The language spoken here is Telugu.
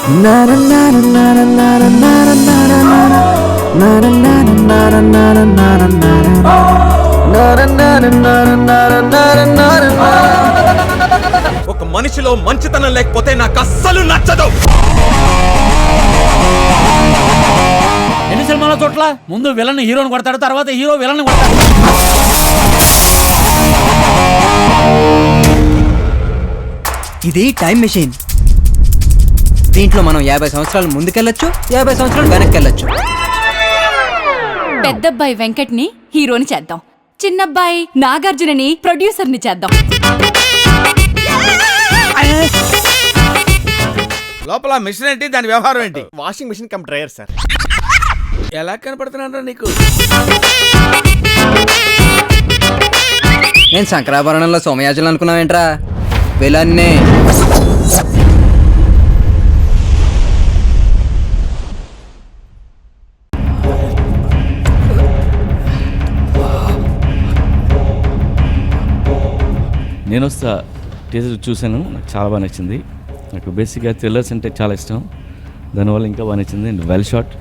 ఒక మనిషిలో మంచితనం లేకపోతే నాకు అస్సలు నచ్చదు. ఎన్ని సినిమాల చోట్ల ముందు విలన్ హీరోని కొడతాడు, తర్వాత హీరో విలన్ కొడతాడు. ఇది టైం మెషిన్. దీంట్లో మనం 50 సంవత్సరాలు ముందుకెళ్ళొచ్చు, 50 సంవత్సరాలు వెనక్కి వెళ్ళొచ్చు. పెద్దబ్బాయి వెంకట్ని హీరోని చేద్దాం, చిన్నబ్బాయి నాగార్జునని ప్రొడ్యూసర్ని చేద్దాం. లోపల మిషన్ ఏంటి, దాని వ్యవహారం ఏంటి? Washing machine cum dryer sir. ఎలా కనపడుతున్నారా నీకు? నేను శంకరాభరణంలో సోమయాజులు అనుకున్నావేంట్రా? విలన్నే. నేను వస్తా టీజర్ చూశాను, నాకు చాలా బాగా నచ్చింది. నాకు బేసిక్గా థ్రిల్లర్స్ అంటే చాలా ఇష్టం, దానివల్ల ఇంకా బాగా నచ్చింది. And well shot.